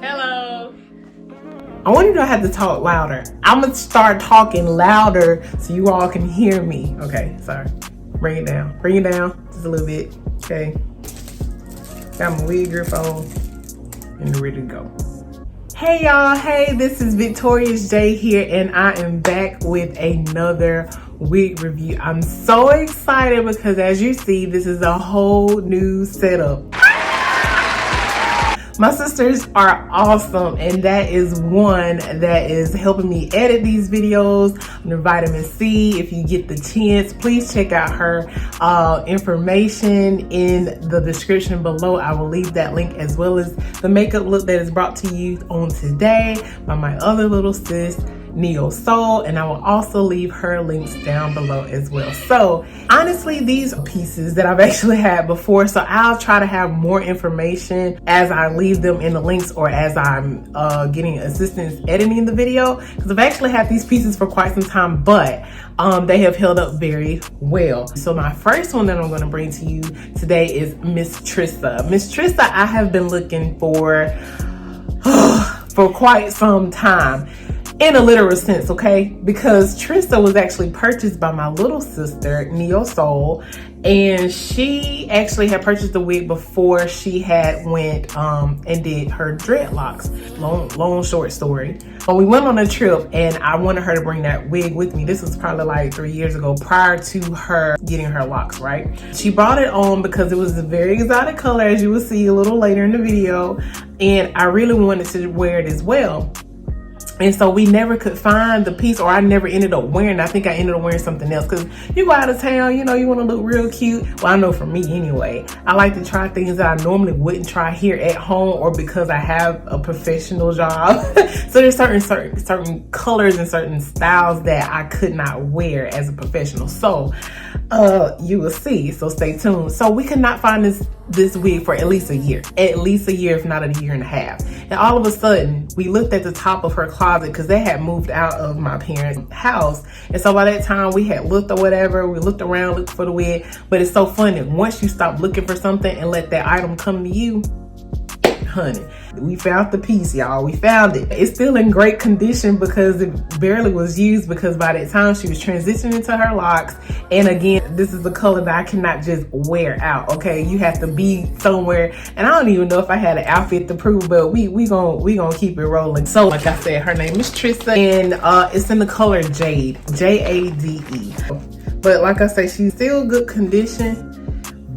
Hello. I want you to have to talk louder. I'm gonna start talking louder so you all can hear me. Okay, sorry. Bring it down. Bring it down just a little bit. Okay. Got my wig grip on and ready to go. Hey y'all, hey, this is Victorious J here and I am back with another wig review. I'm so excited because as you see, this is a whole new setup. My sisters are awesome, and that is one that is helping me edit these videos under Vitamin C. If you get the chance, please check out her information in the description below. I will leave that link, as well as the makeup look that is brought to you on today by my other little sis, Neo Soul, and I will also leave her links down below as well. So honestly, these are pieces that I've actually had before, so I'll try to have more information as I leave them in the links or as I'm getting assistance editing the video, because I've actually had these pieces for quite some time, but they have held up very well. So my first one that I'm going to bring to you today is Miss Trissa. Miss Trissa I have been looking for quite some time. In a literal sense, okay? Because Trissa was actually purchased by my little sister, Neo Soul, and she actually had purchased the wig before she had went and did her dreadlocks. Long short story. But we went on a trip and I wanted her to bring that wig with me. This was probably like 3 years ago, prior to her getting her locks, right? She brought it on because it was a very exotic color, as you will see a little later in the video, and I really wanted to wear it as well. And so we never could find the piece, or I never ended up wearing it. I think I ended up wearing something else, because you go out of town, you know, you want to look real cute. Well, I know for me anyway, I like to try things that I normally wouldn't try here at home, or because I have a professional job. So there's certain colors and certain styles that I could not wear as a professional. So you will see, so stay tuned. So we could not find this wig for at least a year, if not a year and a half. And all of a sudden we looked at the top of her closet, because they had moved out of my parents' house, and so by that time we had looked or whatever, we looked around looking for the wig. But it's so funny, once you stop looking for something and let that item come to you, honey, we found the piece, y'all. We found it. It's still in great condition because it barely was used, because by that time she was transitioning to her locks. And again, this is the color that I cannot just wear out, okay? You have to be somewhere, and I don't even know if I had an outfit to prove, but we gonna keep it rolling. So like I said, her name is Trissa, and it's in the color Jade, J-A-D-E. But like I say, she's still good condition.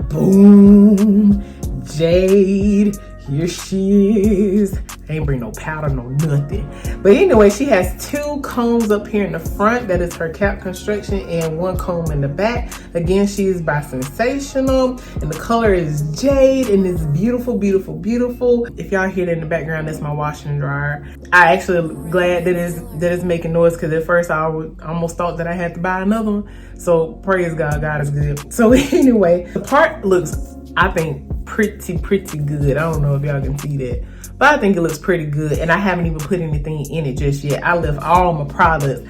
Boom, Jade. Here she is. I ain't bring no powder, no nothing. But anyway, she has 2 combs up here in the front. That is her cap construction, and 1 comb in the back. Again, she is by Sensational, and the color is Jade, and it's beautiful, beautiful, beautiful. If y'all hear that in the background, that's my washer and dryer. I actually am glad that it's making noise, because at first I almost thought that I had to buy another one. So praise God, God is good. So anyway, the part looks, I think, pretty good. I don't know if y'all can see that, but I think it looks pretty good, and I haven't even put anything in it just yet. I left all my products,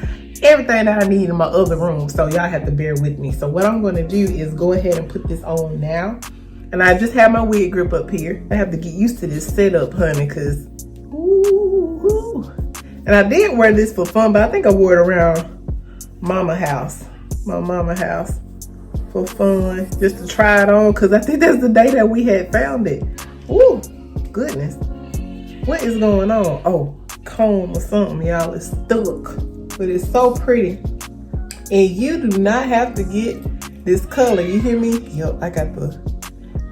everything that I need in my other room, so y'all have to bear with me. So what I'm going to do is go ahead and put this on now, and I just have my wig grip up here. I have to get used to this setup, honey, because and I did wear this for fun, but I think I wore it around my mama house for fun, just to try it on, because I think that's the day that we had found it. Ooh, goodness. What is going on? Oh, comb or something, y'all. It's stuck. But it's so pretty. And you do not have to get this color. You hear me? Yup, I got the...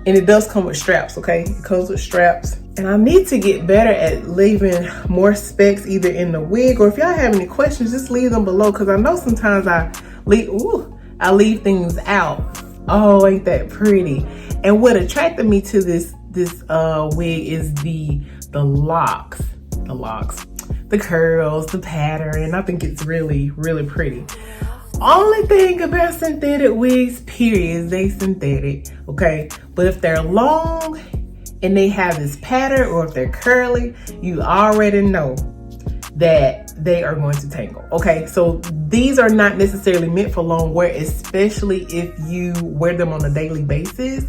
And it does come with straps, okay? It comes with straps. And I need to get better at leaving more specs either in the wig, or if y'all have any questions, just leave them below, because I know sometimes I leave things out. Oh, ain't that pretty? And what attracted me to this wig is the locks, the curls, the pattern. I think it's really, really pretty. Only thing about synthetic wigs, period, is they synthetic, okay? But if they're long and they have this pattern, or if they're curly, you already know that they are going to tangle, okay? So these are not necessarily meant for long wear, especially if you wear them on a daily basis.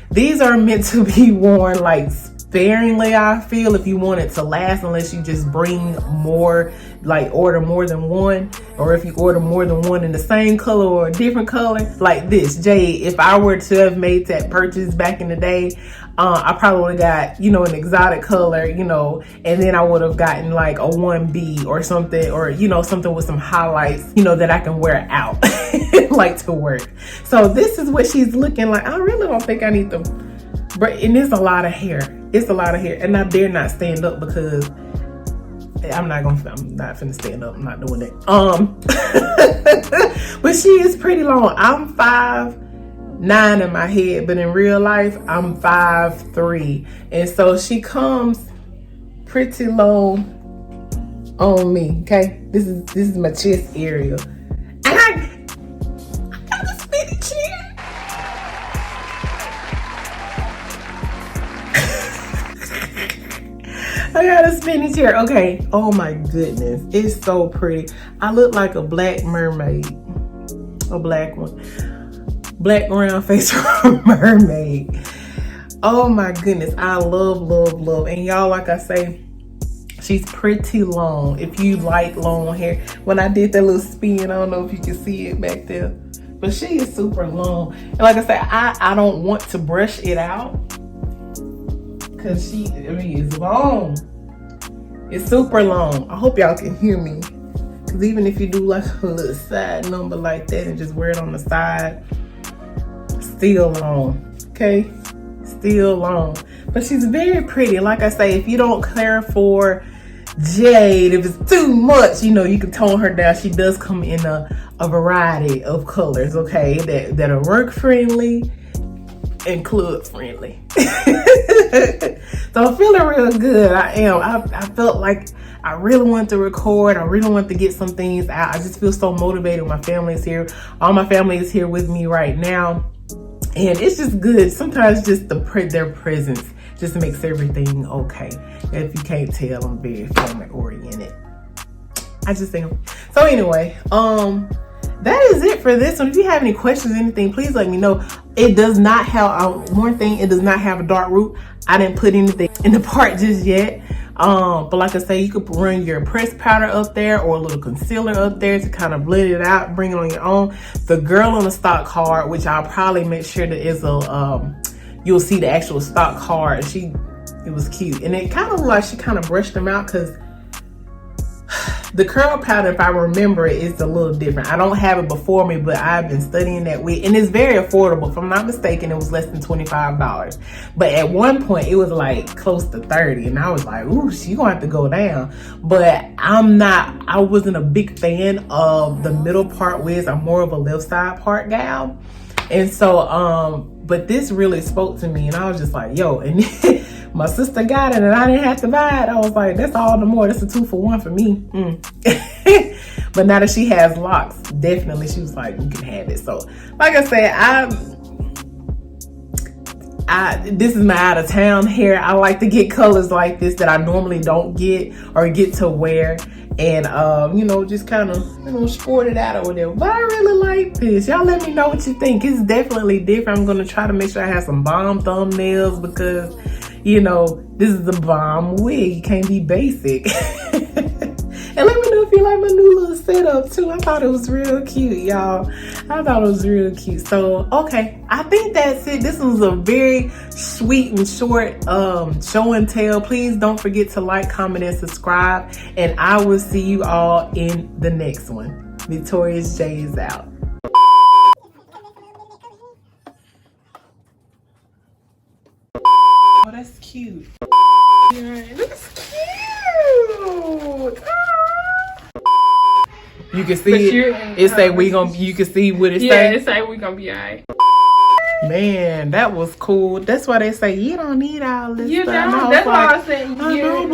These are meant to be worn like sparingly, I feel, if you want it to last, unless you just bring more, like order more than one, or if you order more than one in the same color or a different color. Like this jade, if I were to have made that purchase back in the day, I probably would have got, you know, an exotic color, you know, and then I would have gotten like a 1B or something, or, you know, something with some highlights, you know, that I can wear out like to work. So this is what she's looking like. I really don't think I need to, and it's a lot of hair. It's a lot of hair, and I dare not stand up because I'm not finna stand up. I'm not doing that. But she is pretty long. I'm 5'9" in my head, but in real life I'm 5'3", and so she comes pretty low on me. Okay, this is my chest area, and I got a spinny chair. I got a spinny chair. Okay. Oh my goodness. It's so pretty. I look like a black mermaid. A black one. Black round face mermaid. Oh my goodness. I love, love, love. And y'all, like I say, she's pretty long. If you like long hair. When I did that little spin, I don't know if you can see it back there, but she is super long. And like I said, I don't want to brush it out, because it's long. It's super long. I hope y'all can hear me, because even if you do like a little side number like that and just wear it on the side, still long. Okay, still long. But she's very pretty. Like I say, if you don't care for jade, if it's too much, you know, you can tone her down. She does come in a variety of colors, okay, that are work friendly and club friendly. So I'm feeling real good. I felt like I really wanted to record. I really wanted to get some things out. I just feel so motivated. My family is here. All my family is here with me right now, and it's just good. Sometimes just their presence just makes everything okay. If you can't tell, I'm very family oriented. I just think so. Anyway, that is it for this one. If you have any questions or anything, please let me know. It does not have one thing. It does not have a dark root. I didn't put anything in the part just yet. But like I say, you could run your pressed powder up there or a little concealer up there to kind of blend it out, bring it on your own. The girl on the stock card, which I'll probably make sure that is you'll see the actual stock card. It was cute, and it kind of looked like she kind of brushed them out, because the curl powder, if I remember it, is a little different. I don't have it before me, but I've been studying that wig, and it's very affordable. If I'm not mistaken, it was less than $25. But at one point, it was like close to $30, and I was like, ooh, she gonna have to go down. But I wasn't a big fan of the middle part wigs. I'm more of a left side part gal. And so, but this really spoke to me, and I was just like, yo, and my sister got it and I didn't have to buy it. I was like, that's all the more. That's a 2-for-1 for me. But now that she has locks, definitely she was like, you can have it. So like I said, this is my out of town hair. I like to get colors like this that I normally don't get or get to wear, and you know, just kind of, you know, sport it out or whatever. But I really like this. Y'all let me know what you think. It's definitely different. I'm gonna try to make sure I have some bomb thumbnails, because, you know, this is the bomb wig. You can't be basic. And let me know if you like my new little setup too. I thought it was real cute, y'all. I thought it was real cute. So, okay, I think that's it. This was a very sweet and short show and tell. Please don't forget to like, comment, and subscribe. And I will see you all in the next one. Victorious J is out. Oh, that's cute. That's cute. You can see it. It say we gonna. You can see what it say. Yeah, it say we gonna be alright. Man, that was cool. That's why they say you don't need all this You stuff. know, that's why I said I know,